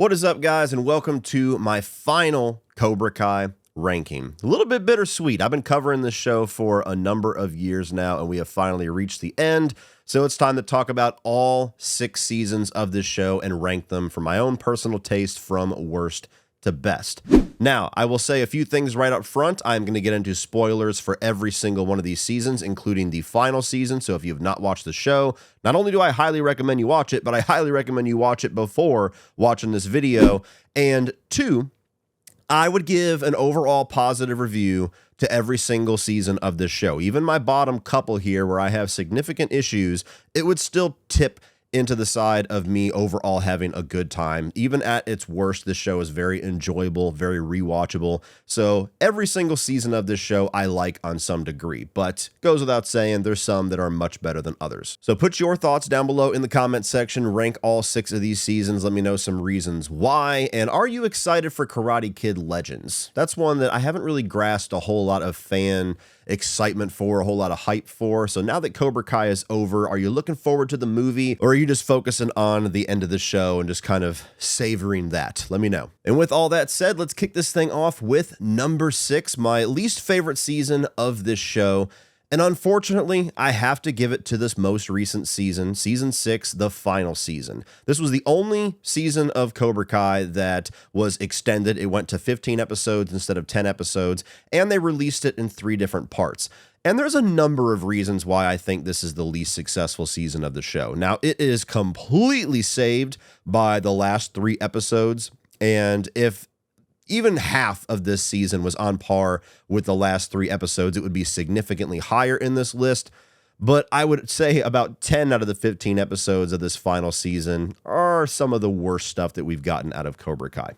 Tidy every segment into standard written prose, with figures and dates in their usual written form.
What is up, guys, and welcome to my final Cobra Kai ranking. A little bit bittersweet. I've been covering this show for a number of years now, and we have finally reached the end. So it's time to talk about all 6 seasons of this show and rank them for my own personal taste from worst to best. Now, I will say a few things right up front. I'm going to get into spoilers for every single one of these seasons, including the final season. So if you have not watched the show, not only do I highly recommend you watch it, but I highly recommend you watch it before watching this video. And 2, I would give an overall positive review to every single season of this show. Even my bottom couple here, where I have significant issues, it would still tip into the side of me overall having a good time. Even at its worst, this show is very enjoyable, very rewatchable. So every single season of this show I like on some degree, but goes without saying there's some that are much better than others. So put your thoughts down below in the comment section, rank all 6 of these seasons, let me know some reasons why, and are you excited for Karate Kid Legends? That's one that I haven't really grasped a whole lot of fan excitement for, a whole lot of hype for. So now that Cobra Kai is over, are you looking forward to the movie, or are you just focusing on the end of the show and just kind of savoring that? Let me know. And with all that said, let's kick this thing off with number 6, my least favorite season of this show. And unfortunately, I have to give it to this most recent season, season 6, the final season. This was the only season of Cobra Kai that was extended. It went to 15 episodes instead of 10 episodes, and they released it in 3 different parts. And there's a number of reasons why I think this is the least successful season of the show. Now, it is completely saved by the last 3 episodes, and if even half of this season was on par with the last 3 episodes, it would be significantly higher in this list. But I would say about 10 out of the 15 episodes of this final season are some of the worst stuff that we've gotten out of Cobra Kai.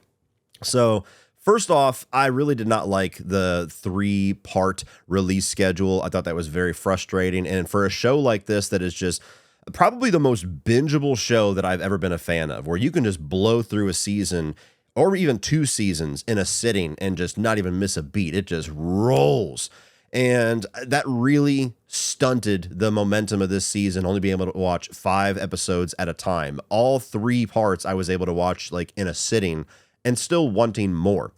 So first off, I really did not like the 3-part release schedule. I thought that was very frustrating. And for a show like this that is just probably the most bingeable show that I've ever been a fan of, where you can just blow through a season or even 2 seasons in a sitting and just not even miss a beat. It just rolls. And that really stunted the momentum of this season, only being able to watch 5 episodes at a time. All 3 parts I was able to watch like in a sitting and still wanting more.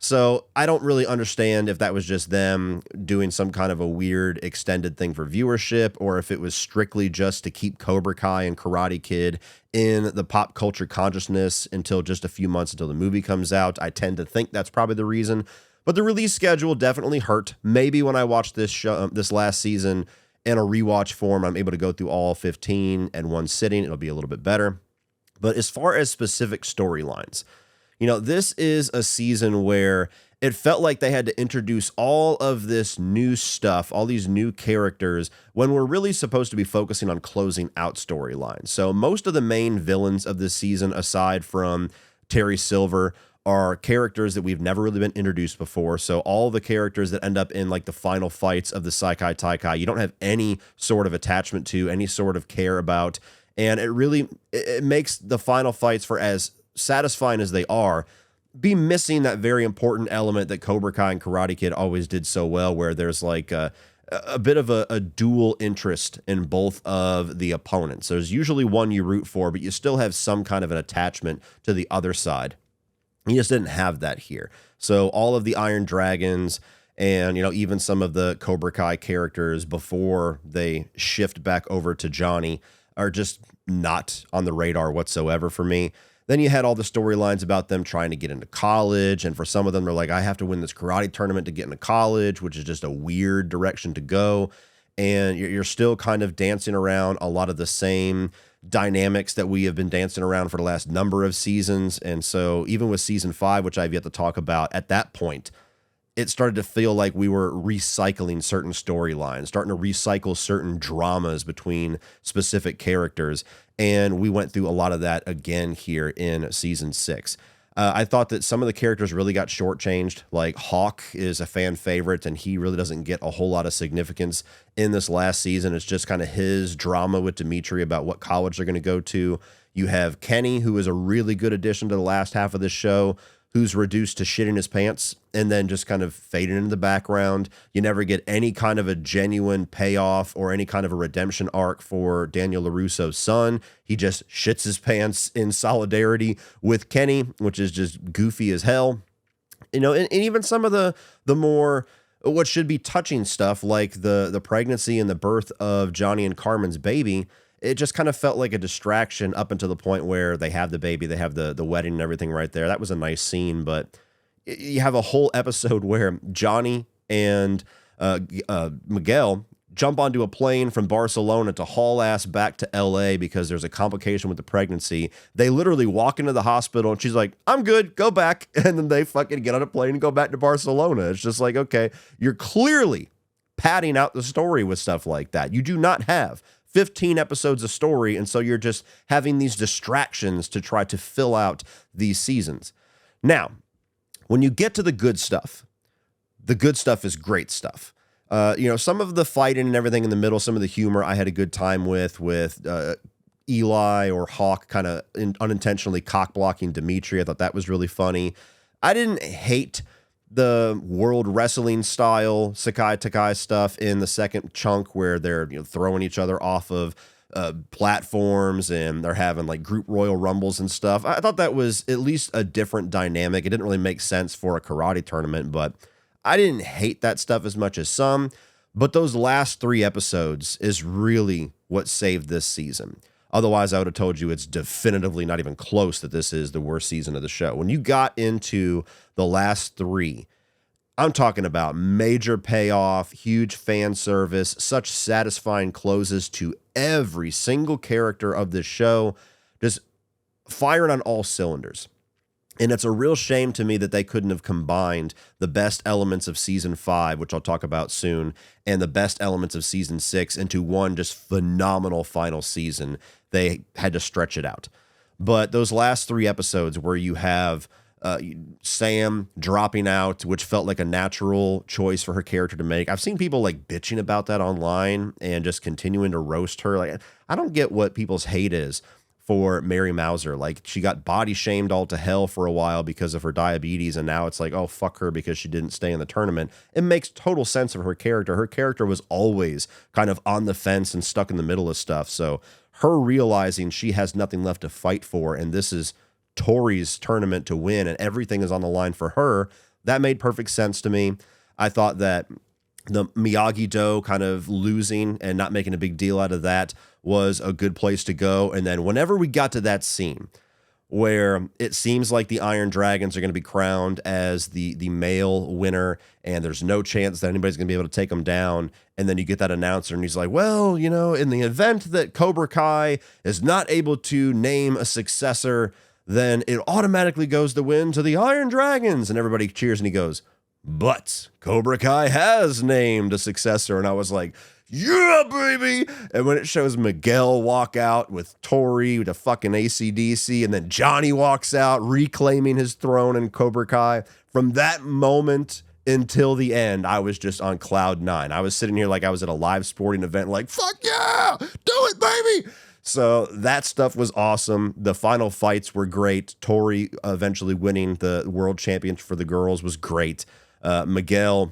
So I don't really understand if that was just them doing some kind of a weird extended thing for viewership, or if it was strictly just to keep Cobra Kai and Karate Kid in the pop culture consciousness until just a few months until the movie comes out. I tend to think that's probably the reason. But the release schedule definitely hurt. Maybe when I watched this show, this last season in a rewatch form, I'm able to go through all 15 in one sitting. It'll be a little bit better. But as far as specific storylines, you know, this is a season where it felt like they had to introduce all of this new stuff, all these new characters, when we're really supposed to be focusing on closing out storylines. So most of the main villains of this season, aside from Terry Silver, are characters that we've never really been introduced before. So all the characters that end up in like the final fights of the Saikai Taikai, you don't have any sort of attachment to, any sort of care about. And it makes the final fights, for as satisfying as they are, be missing that very important element that Cobra Kai and Karate Kid always did so well, where there's like a bit of a dual interest in both of the opponents. There's usually one you root for, but you still have some kind of an attachment to the other side. You just didn't have that here. So all of the Iron Dragons and, you know, even some of the Cobra Kai characters before they shift back over to Johnny are just not on the radar whatsoever for me. Then you had all the storylines about them trying to get into college, and for some of them, they're like, I have to win this karate tournament to get into college, which is just a weird direction to go. And you're still kind of dancing around a lot of the same dynamics that we have been dancing around for the last number of seasons. And so even with season 5, which I've yet to talk about, at that point, it started to feel like we were recycling certain storylines, starting to recycle certain dramas between specific characters. And we went through a lot of that again here in season 6. I thought that some of the characters really got shortchanged. Like Hawk is a fan favorite, and he really doesn't get a whole lot of significance in this last season. It's just kind of his drama with Dimitri about what college they're going to go to. You have Kenny, who is a really good addition to the last half of this show, who's reduced to shitting his pants and then just kind of fading into the background. You never get any kind of a genuine payoff or any kind of a redemption arc for Daniel LaRusso's son. He just shits his pants in solidarity with Kenny, which is just goofy as hell. And even some of the more what should be touching stuff like the pregnancy and the birth of Johnny and Carmen's baby, it just kind of felt like a distraction up until the point where they have the baby, they have the wedding and everything right there. That was a nice scene, but you have a whole episode where Johnny and Miguel jump onto a plane from Barcelona to haul ass back to LA because there's a complication with the pregnancy. They literally walk into the hospital and she's like, I'm good, go back. And then they fucking get on a plane and go back to Barcelona. It's just like, okay, you're clearly padding out the story with stuff like that. You do not have 15 episodes of story, and so you're just having these distractions to try to fill out these seasons. Now, when you get to the good stuff is great stuff. Some of the fighting and everything in the middle, some of the humor I had a good time with Eli or Hawk kind of unintentionally cock blocking Dimitri. I thought that was really funny. I didn't hate the world wrestling style Sakai Takai stuff in the second chunk where they're throwing each other off of platforms and they're having like group Royal Rumbles and stuff. I thought that was at least a different dynamic. It didn't really make sense for a karate tournament, but I didn't hate that stuff as much as some. But those last 3 episodes is really what saved this season. Otherwise, I would have told you it's definitively not even close that this is the worst season of the show. When you got into the last 3, I'm talking about major payoff, huge fan service, such satisfying closes to every single character of this show, just firing on all cylinders. And it's a real shame to me that they couldn't have combined the best elements of season 5, which I'll talk about soon, and the best elements of season 6 into one just phenomenal final season. They had to stretch it out. But those last 3 episodes where you have Sam dropping out, which felt like a natural choice for her character to make. I've seen people like bitching about that online and just continuing to roast her. Like, I don't get what people's hate is for Mary Mauser. Like, she got body shamed all to hell for a while because of her diabetes, and now it's like, oh, fuck her because she didn't stay in the tournament. It makes total sense of her character. Her character was always kind of on the fence and stuck in the middle of stuff. So her realizing she has nothing left to fight for, and this is Tori's tournament to win, and everything is on the line for her, that made perfect sense to me. I thought that the Miyagi-Do kind of losing and not making a big deal out of that was a good place to go. And then whenever we got to that scene where it seems like the Iron Dragons are going to be crowned as the male winner, and there's no chance that anybody's going to be able to take them down, and then you get that announcer and he's like, well, in the event that Cobra Kai is not able to name a successor, then it automatically goes the win to the Iron Dragons. And everybody cheers and he goes, but Cobra Kai has named a successor. And I was like, yeah, baby. And when it shows Miguel walk out with Tori to fucking AC/DC, and then Johnny walks out reclaiming his throne in Cobra Kai, from that moment until the end, I was just on cloud 9. I was sitting here like I was at a live sporting event, like, fuck yeah, do it, baby. So that stuff was awesome. The final fights were great. Tori eventually winning the world championship for the girls was great. Miguel,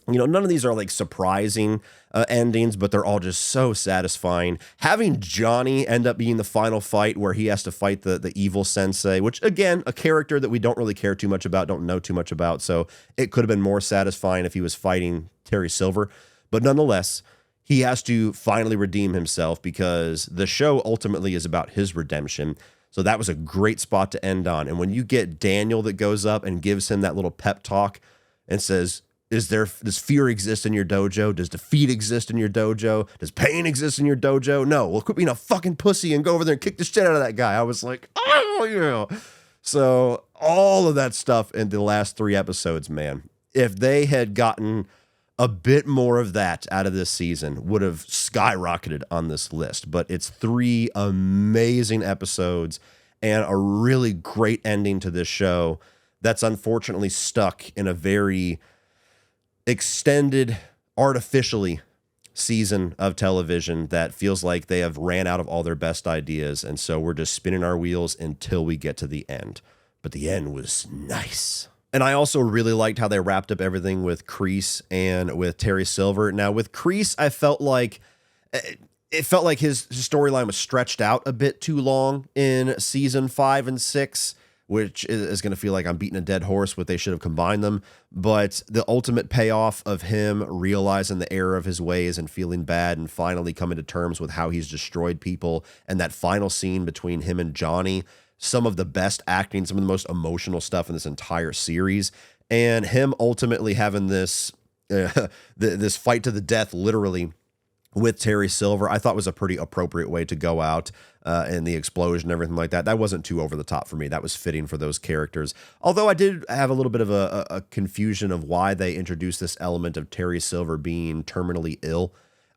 none of these are like surprising endings, but they're all just so satisfying. Having Johnny end up being the final fight where he has to fight the evil sensei, which again, a character that we don't really care too much about, don't know too much about. So it could have been more satisfying if he was fighting Terry Silver, but nonetheless, he has to finally redeem himself because the show ultimately is about his redemption. So that was a great spot to end on. And when you get Daniel that goes up and gives him that little pep talk and says, does fear exist in your dojo? Does defeat exist in your dojo? Does pain exist in your dojo? No. Well, quit being a fucking pussy and go over there and kick the shit out of that guy. I was like, oh, yeah. So all of that stuff in the last 3 episodes, man, if they had gotten a bit more of that out of this season, would have skyrocketed on this list. But it's 3 amazing episodes and a really great ending to this show that's unfortunately stuck in a very extended, artificially season of television that feels like they have ran out of all their best ideas. And so we're just spinning our wheels until we get to the end. but the end was nice. And I also really liked how they wrapped up everything with Kreese and with Terry Silver. Now, with Kreese, I felt like it felt like his storyline was stretched out a bit too long in season 5 and 6, which is going to feel like I'm beating a dead horse, what they should have combined them. But the ultimate payoff of him realizing the error of his ways and feeling bad and finally coming to terms with how he's destroyed people, and that final scene between him and Johnny, some of the best acting, some of the most emotional stuff in this entire series, and him ultimately having this this fight to the death, literally, with Terry Silver, I thought was a pretty appropriate way to go out, and the explosion and everything like that. That wasn't too over the top for me. That was fitting for those characters. Although I did have a little bit of a confusion of why they introduced this element of Terry Silver being terminally ill.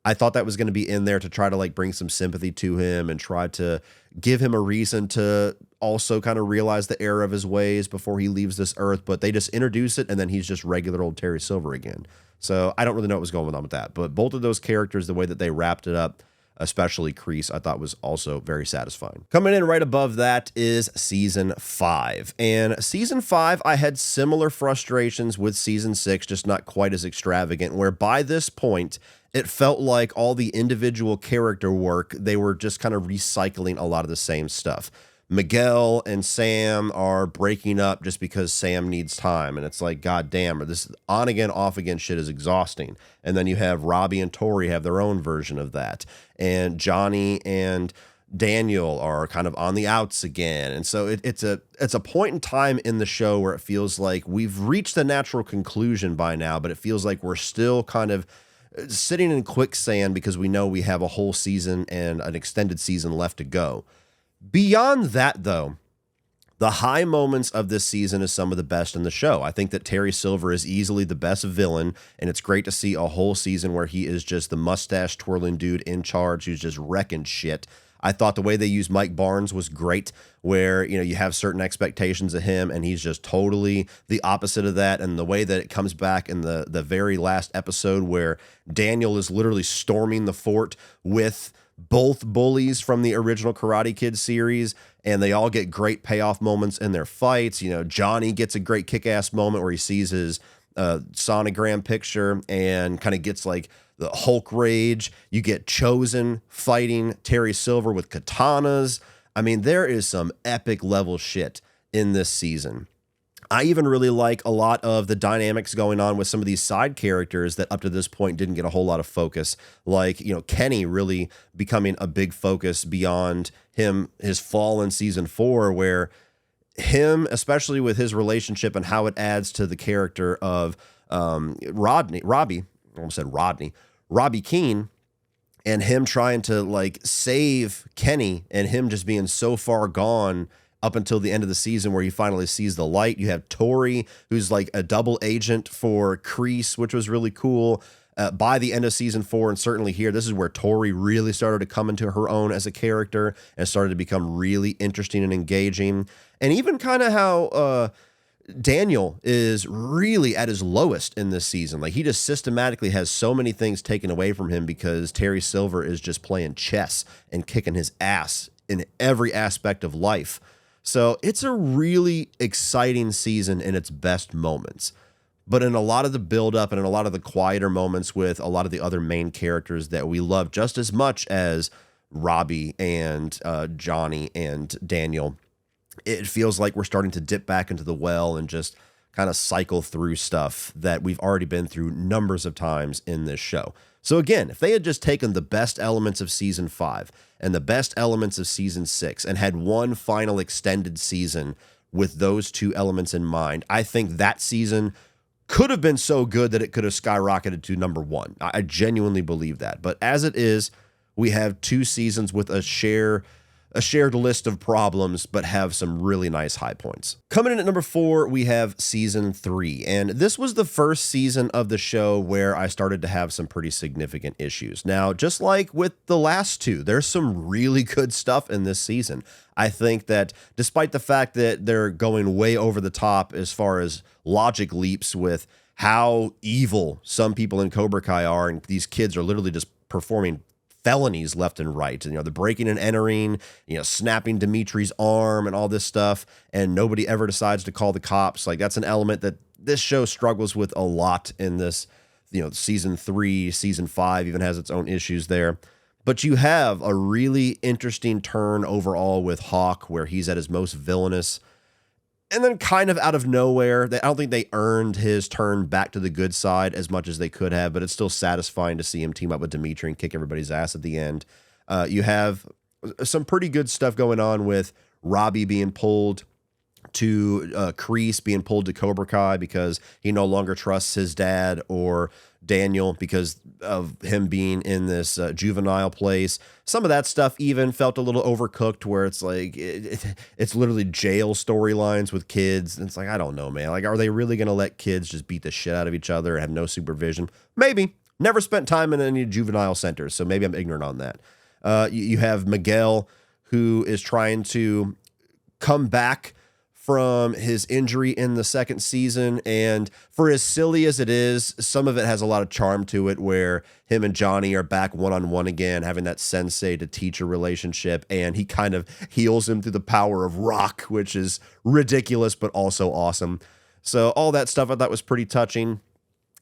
I thought that was going to be in there to try to like bring some sympathy to him and try to give him a reason to also kind of realize the error of his ways before he leaves this earth. But they just introduce it, and then he's just regular old Terry Silver again. So I don't really know what was going on with that. But both of those characters, the way that they wrapped it up, especially Kreese, I thought was also very satisfying. Coming in right above that is season 5. And season 5, I had similar frustrations with season 6, just not quite as extravagant, where by this point, it felt like all the individual character work, they were just kind of recycling a lot of the same stuff. Miguel and Sam are breaking up just because Sam needs time. And it's like, God damn, this on again, off again shit is exhausting. And then you have Robbie and Tori have their own version of that. And Johnny and Daniel are kind of on the outs again. And so it's a point in time in the show where it feels like we've reached the natural conclusion by now, but it feels like we're still kind of sitting in quicksand because we know we have a whole season and an extended season left to go. Beyond that, though, the high moments of this season is some of the best in the show. I think that Terry Silver is easily the best villain, and it's great to see a whole season where he is just the mustache twirling dude in charge who's just wrecking shit. I thought the way they used Mike Barnes was great, where, you know, you have certain expectations of him and he's just totally the opposite of that. And the way that it comes back in the very last episode where Daniel is literally storming the fort with both bullies from the original Karate Kid series, and they all get great payoff moments in their fights. You know, Johnny gets a great kick-ass moment where he sees his sonogram picture and kind of gets like the Hulk rage. You get Chosen fighting Terry Silver with katanas. I mean, there is some epic level shit in this season. I even really like a lot of the dynamics going on with some of these side characters that up to this point didn't get a whole lot of focus. Like, you know, Kenny really becoming a big focus beyond his fall in season 4, where him, especially with his relationship and how it adds to the character of Robbie Keene, and him trying to like save Kenny and him just being so far gone up until the end of the season where he finally sees the light. You have Tori, who's like a double agent for Kreese, which was really cool. By the end of season 4, and certainly here, this is where Tori really started to come into her own as a character and started to become really interesting and engaging. And even kind of how Daniel is really at his lowest in this season. Like, he just systematically has so many things taken away from him because Terry Silver is just playing chess and kicking his ass in every aspect of life. So it's a really exciting season in its best moments. But in a lot of the build-up and in a lot of the quieter moments with a lot of the other main characters that we love just as much as Robbie and Johnny and Daniel, it feels like we're starting to dip back into the well and just kind of cycle through stuff that we've already been through numbers of times in this show. So again, if they had just taken the best elements of season 5 and the best elements of season 6 and had one final extended season with those two elements in mind, I think that season could have been so good that it could have skyrocketed to number 1. I genuinely believe that. But as it is, we have 2 seasons with a shared list of problems, but have some really nice high points. Coming in at number 4, we have season 3. And this was the first season of the show where I started to have some pretty significant issues. Now, just like with the last 2, there's some really good stuff in this season. I think that despite the fact that they're going way over the top as far as logic leaps with how evil some people in Cobra Kai are, and these kids are literally just performing felonies left and right. You know, the breaking and entering, you know, snapping Dimitri's arm and all this stuff, and nobody ever decides to call the cops. Like, that's an element that this show struggles with a lot in this, you know, season 3, season 5 even has its own issues there. But you have a really interesting turn overall with Hawk, where he's at his most villainous. And then kind of out of nowhere, I don't think they earned his turn back to the good side as much as they could have, but it's still satisfying to see him team up with Dimitri and kick everybody's ass at the end. You have some pretty good stuff going on with Robbie being pulled to Kreese, being pulled to Cobra Kai because he no longer trusts his dad, or Daniel because of him being in this juvenile place. Some of that stuff even felt a little overcooked, where it's like it's literally jail storylines with kids. And it's like, I don't know, man. Like, are they really going to let kids just beat the shit out of each other and have no supervision? Maybe. Never spent time in any juvenile centers, so maybe I'm ignorant on that. You have Miguel, who is trying to come back from his injury in the second season. And for as silly as it is, some of it has a lot of charm to it, where him and Johnny are back one-on-one again, having that sensei to teacher relationship. And he kind of heals him through the power of rock, which is ridiculous, but also awesome. So all that stuff I thought was pretty touching.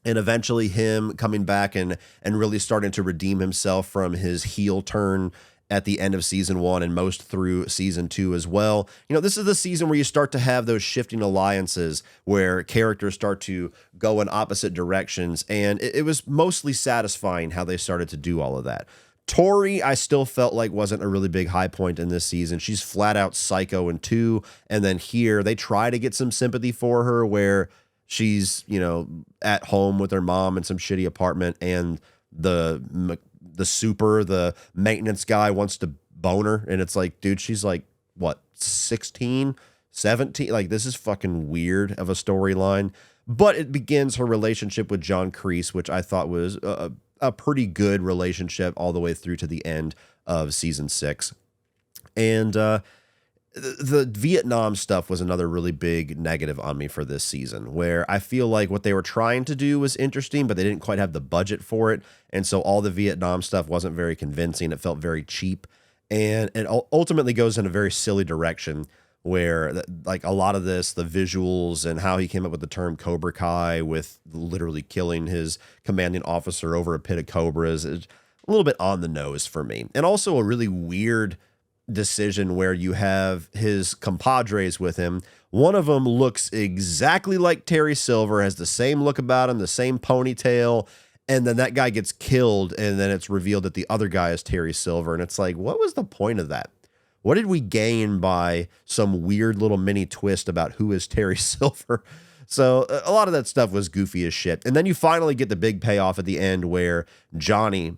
And eventually him coming back and really starting to redeem himself from his heel turn at the end of season 1 and most through season 2 as well. You know, this is the season where you start to have those shifting alliances where characters start to go in opposite directions. And it was mostly satisfying how they started to do all of that. Tori, I still felt like wasn't a really big high point in this season. She's flat out psycho in 2. And then here they try to get some sympathy for her, where she's, you know, at home with her mom in some shitty apartment, and the maintenance guy wants to bone her. And it's like, dude, she's like, what, 16, 17? Like, this is fucking weird of a storyline. But it begins her relationship with John Kreese, which I thought was a pretty good relationship all the way through to the end of season 6. And the Vietnam stuff was another really big negative on me for this season, where I feel like what they were trying to do was interesting, but they didn't quite have the budget for it. And so all the Vietnam stuff wasn't very convincing. It felt very cheap. And it ultimately goes in a very silly direction, where like a lot of this, the visuals and how he came up with the term Cobra Kai, with literally killing his commanding officer over a pit of cobras, is a little bit on the nose for me. And also a really weird decision where you have his compadres with him. One of them looks exactly like Terry Silver, has the same look about him, the same ponytail, and then that guy gets killed, and then it's revealed that the other guy is Terry Silver. And it's like, what was the point of that? What did we gain by some weird little mini twist about who is Terry Silver? So a lot of that stuff was goofy as shit. And then you finally get the big payoff at the end, where Johnny,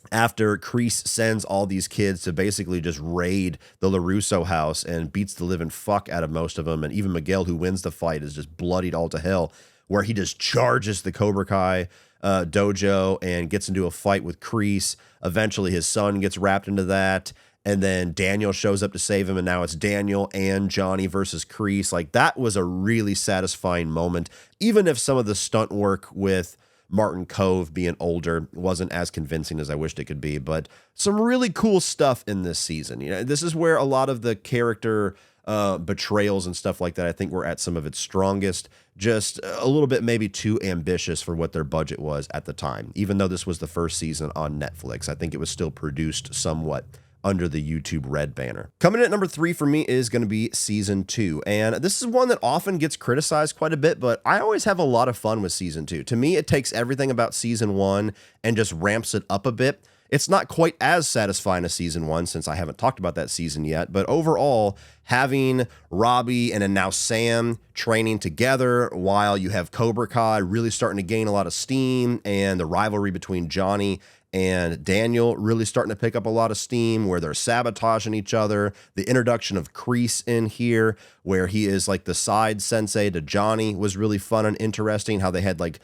after Kreese sends all these kids to basically just raid the LaRusso house and beats the living fuck out of most of them, and even Miguel, who wins the fight, is just bloodied all to hell, where he just charges the Cobra Kai dojo and gets into a fight with Kreese. Eventually his son gets wrapped into that, and then Daniel shows up to save him, and now it's Daniel and Johnny versus Kreese. Like, that was a really satisfying moment, even if some of the stunt work with Martin Cove being older wasn't as convincing as I wished it could be. But some really cool stuff in this season. You know, this is where a lot of the character betrayals and stuff like that, I think, were at some of its strongest. Just a little bit maybe too ambitious for what their budget was at the time. Even though this was the first season on Netflix, I think it was still produced somewhat under the YouTube Red banner. Coming in at number 3 for me is going to be season 2. And this is one that often gets criticized quite a bit, but I always have a lot of fun with season 2. To me, it takes everything about season 1 and just ramps it up a bit. It's not quite as satisfying as season 1, since I haven't talked about that season yet, but overall, having Robbie and then now Sam training together while you have Cobra Kai really starting to gain a lot of steam, and the rivalry between Johnny and Daniel really starting to pick up a lot of steam, where they're sabotaging each other. The introduction of Kreese in here, where he is like the side sensei to Johnny, was really fun and interesting. How they had like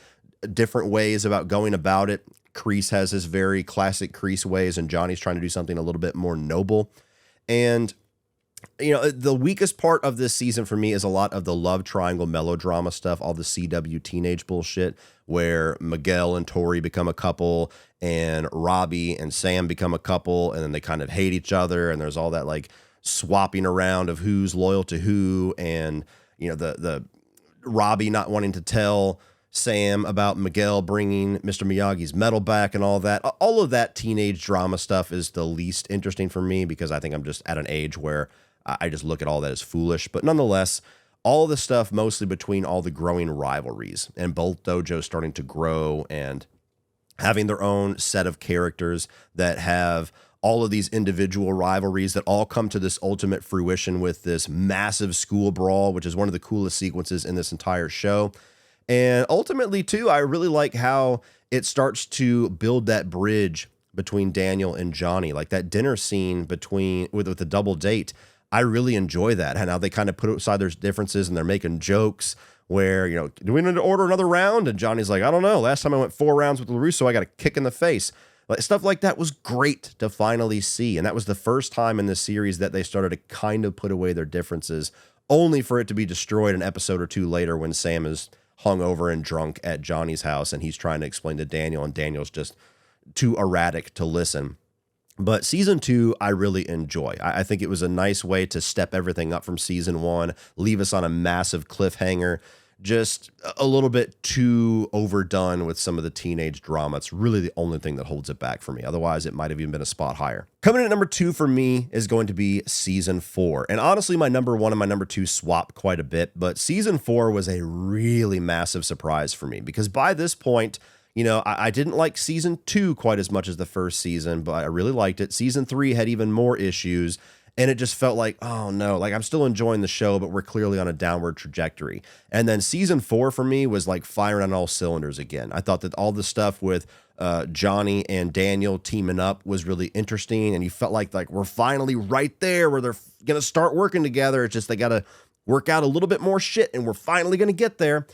different ways about going about it. Kreese has his very classic Kreese ways, and Johnny's trying to do something a little bit more noble. And The weakest part of this season for me is a lot of the love triangle melodrama stuff, all the CW teenage bullshit where Miguel and Tori become a couple and Robbie and Sam become a couple, and then they kind of hate each other, and there's all that like swapping around of who's loyal to who, and the Robbie not wanting to tell Sam about Miguel bringing Mr. Miyagi's medal back and all that. All of that teenage drama stuff is the least interesting for me because I think I'm just at an age where I just look at all that as foolish. But nonetheless, all the stuff mostly between all the growing rivalries and both dojos starting to grow and having their own set of characters that have all of these individual rivalries that all come to this ultimate fruition with this massive school brawl, which is one of the coolest sequences in this entire show. And ultimately, too, I really like how it starts to build that bridge between Daniel and Johnny, like that dinner scene with the double date. I really enjoy that. And how they kind of put aside their differences and they're making jokes where, do we need to order another round? And Johnny's like, I don't know. Last time I went 4 rounds with LaRusso, I got a kick in the face. Like, stuff like that was great to finally see. And that was the first time in this series that they started to kind of put away their differences, only for it to be destroyed an episode or 2 later when Sam is hungover and drunk at Johnny's house and he's trying to explain to Daniel, and Daniel's just too erratic to listen. But season 2, I really enjoy. I think it was a nice way to step everything up from season 1, leave us on a massive cliffhanger, just a little bit too overdone with some of the teenage drama. It's really the only thing that holds it back for me. Otherwise, it might have even been a spot higher. Coming in at number 2 for me is going to be season 4. And honestly, my number 1 and my number 2 swap quite a bit, but season 4 was a really massive surprise for me because by this point, I didn't like season 2 quite as much as the first season, but I really liked it. Season 3 had even more issues, and it just felt like, oh no, like I'm still enjoying the show, but we're clearly on a downward trajectory. And then season 4 for me was like firing on all cylinders again. I thought that all the stuff with Johnny and Daniel teaming up was really interesting, and you felt like we're finally right there where they're going to start working together. It's just they got to work out a little bit more shit, and we're finally going to get there.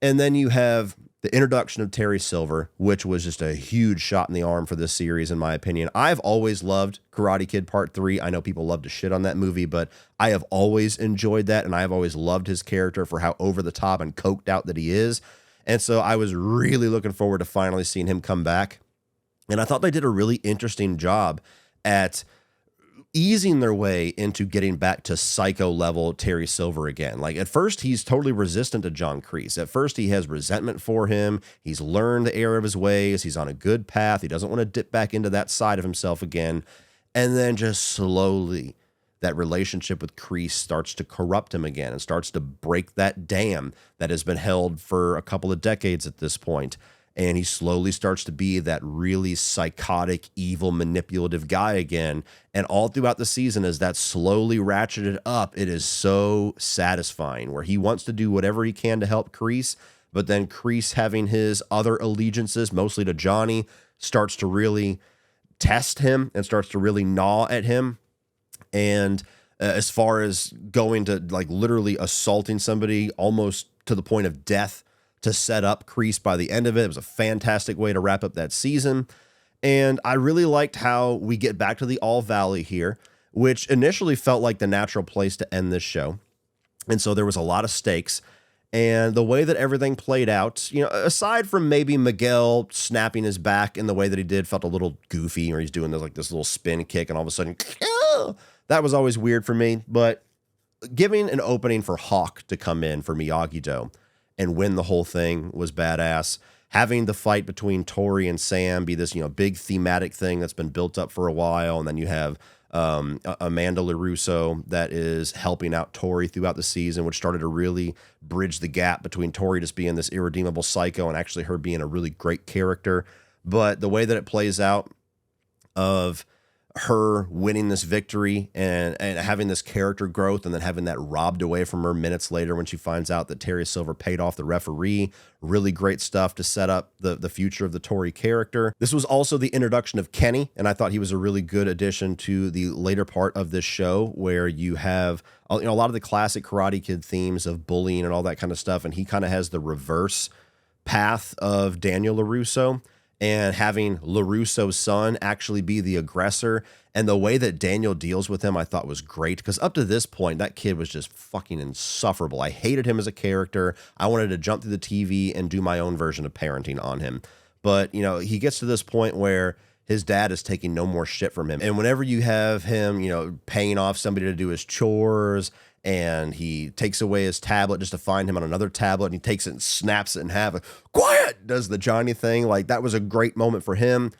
And then you have the introduction of Terry Silver, which was just a huge shot in the arm for this series, in my opinion. I've always loved Karate Kid Part 3. I know people love to shit on that movie, but I have always enjoyed that, and I have always loved his character for how over the top and coked out that he is. And so I was really looking forward to finally seeing him come back. And I thought they did a really interesting job at easing their way into getting back to psycho level Terry Silver again. Like at first he's totally resistant to John Kreese. At first he has resentment for him. He's learned the error of his ways. He's on a good path. He doesn't want to dip back into that side of himself again. And then just slowly that relationship with Kreese starts to corrupt him again and starts to break that dam that has been held for a couple of decades at this point. And he slowly starts to be that really psychotic, evil, manipulative guy again. And all throughout the season, as that slowly ratcheted up, it is so satisfying, where he wants to do whatever he can to help Kreese, but then Kreese, having his other allegiances, mostly to Johnny, starts to really test him and starts to really gnaw at him. And as far as going to like literally assaulting somebody almost to the point of death to set up Kreese by the end of it. It was a fantastic way to wrap up that season. And I really liked how we get back to the All Valley here, which initially felt like the natural place to end this show. And so there was a lot of stakes. And the way that everything played out, aside from maybe Miguel snapping his back in the way that he did, felt a little goofy, or he's doing this little spin kick and all of a sudden, that was always weird for me. But giving an opening for Hawk to come in for Miyagi-Do and win the whole thing was badass. Having the fight between Tori and Sam be this, big thematic thing that's been built up for a while. And then you have Amanda LaRusso that is helping out Tori throughout the season, which started to really bridge the gap between Tori just being this irredeemable psycho and actually her being a really great character. But the way that it plays out of her winning this victory and having this character growth and then having that robbed away from her minutes later when she finds out that Terry Silver paid off the referee. Really great stuff to set up the future of the Tori character. This was also the introduction of Kenny, and I thought he was a really good addition to the later part of this show, where you have a lot of the classic Karate Kid themes of bullying and all that kind of stuff, and he kind of has the reverse path of Daniel LaRusso. and having LaRusso's son actually be the aggressor, and the way that Daniel deals with him, I thought was great, because up to this point, that kid was just fucking insufferable. I hated him as a character. I wanted to jump through the TV and do my own version of parenting on him. But, you know, he gets to this point where his dad is taking no more shit from him. And whenever you have him, you know, paying off somebody to do his chores, and he takes away his tablet just to find him on another tablet, and he takes it and snaps it in half. Like, quiet! Does the Johnny thing. Like, that was a great moment for him.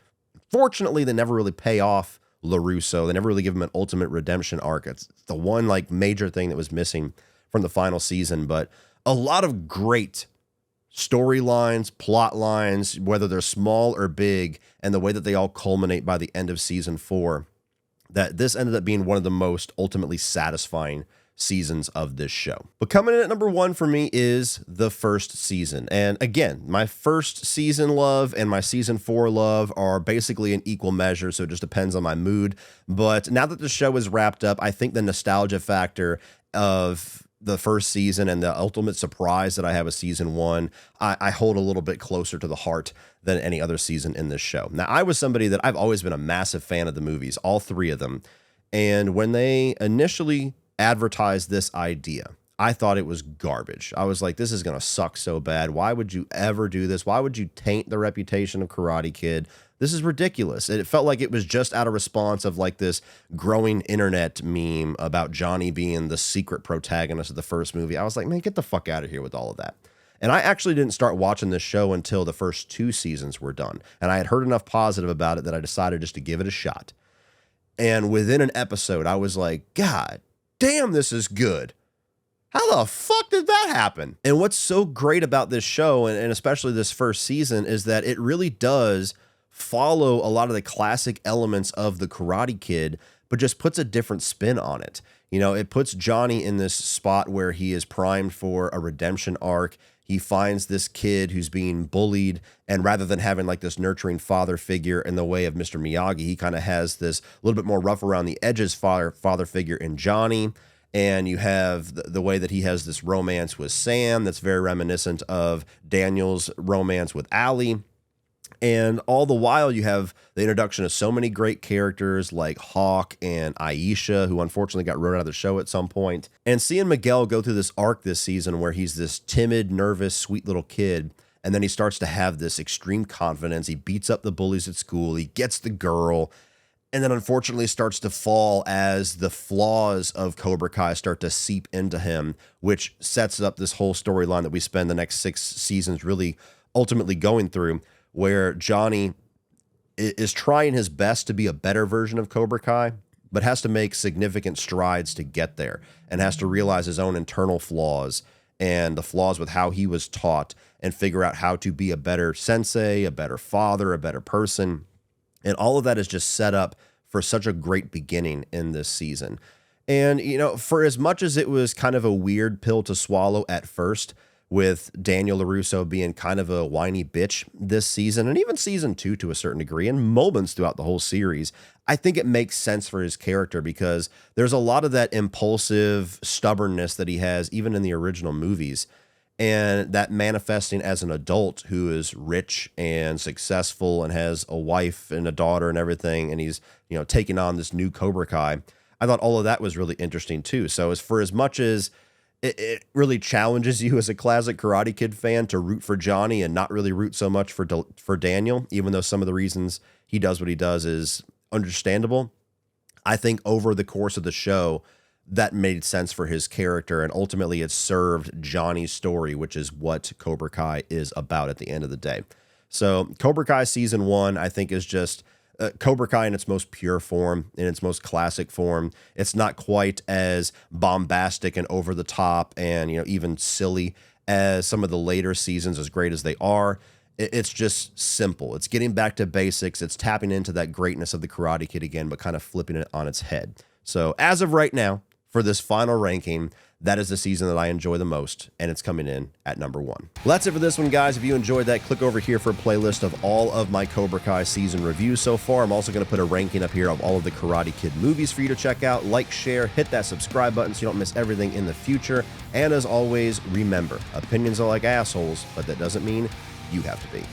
Fortunately, they never really pay off LaRusso. They never really give him an ultimate redemption arc. It's the one, like, major thing that was missing from the final season. But a lot of great storylines, plot lines, whether they're small or big, and the way that they all culminate by the end of season 4, that this ended up being one of the most ultimately satisfying seasons of this show. But coming in at number 1 for me is the first season. And again, my first season love and my season 4 love are basically in equal measure, so it just depends on my mood. But now that the show is wrapped up, I think the nostalgia factor of the first season and the ultimate surprise that I have with season 1, I hold a little bit closer to the heart than any other season in this show. Now, I was somebody that I've always been a massive fan of the movies, all 3 of them. And when they initially advertised this idea, I thought it was garbage. I was like, this is going to suck so bad. Why would you ever do this? Why would you taint the reputation of Karate Kid? This is ridiculous. It felt like it was just out of response of like this growing internet meme about Johnny being the secret protagonist of the first movie. I was like, man, get the fuck out of here with all of that. And I actually didn't start watching this show until the first 2 seasons were done. And I had heard enough positive about it that I decided just to give it a shot. And within an episode, I was like, God damn, this is good. How the fuck did that happen? And what's so great about this show, and especially this first season, is that it really does follow a lot of the classic elements of the Karate Kid, but just puts a different spin on it. You know, it puts Johnny in this spot where he is primed for a redemption arc. He finds this kid who's being bullied, and rather than having like this nurturing father figure in the way of Mr. Miyagi, he kind of has this little bit more rough around the edges father figure in Johnny. And you have the way that he has this romance with Sam that's very reminiscent of Daniel's romance with Allie. And all the while, you have the introduction of so many great characters like Hawk and Aisha, who unfortunately got wrote out of the show at some point. And seeing Miguel go through this arc this season where he's this timid, nervous, sweet little kid, and then he starts to have this extreme confidence. He beats up the bullies at school. He gets the girl, and then unfortunately starts to fall as the flaws of Cobra Kai start to seep into him, which sets up this whole storyline that we spend the next 6 seasons really ultimately going through, where Johnny is trying his best to be a better version of Cobra Kai, but has to make significant strides to get there, and has to realize his own internal flaws and the flaws with how he was taught, and figure out how to be a better sensei, a better father, a better person. And all of that is just set up for such a great beginning in this season. And, you know, for as much as it was kind of a weird pill to swallow at first, with Daniel LaRusso being kind of a whiny bitch this season, and even season 2 to a certain degree, and moments throughout the whole series, I think it makes sense for his character, because there's a lot of that impulsive stubbornness that he has even in the original movies, and that manifesting as an adult who is rich and successful and has a wife and a daughter and everything, and he's, you know, taking on this new Cobra Kai. I thought all of that was really interesting too. So as much as it really challenges you as a classic Karate Kid fan to root for Johnny and not really root so much for Daniel, even though some of the reasons he does what he does is understandable, I think over the course of the show, that made sense for his character, and ultimately it served Johnny's story, which is what Cobra Kai is about at the end of the day. So Cobra Kai season 1, I think, is just Cobra Kai in its most pure form, in its most classic form. It's not quite as bombastic and over the top and, you know, even silly as some of the later seasons, as great as they are. It's just simple. It's getting back to basics. It's tapping into that greatness of the Karate Kid again, but kind of flipping it on its head. So as of right now, for this final ranking, that is the season that I enjoy the most, and it's coming in at number 1. Well, that's it for this one, guys. If you enjoyed that, click over here for a playlist of all of my Cobra Kai season reviews so far. I'm also going to put a ranking up here of all of the Karate Kid movies for you to check out. Like, share, hit that subscribe button so you don't miss everything in the future. And as always, remember, opinions are like assholes, but that doesn't mean you have to be.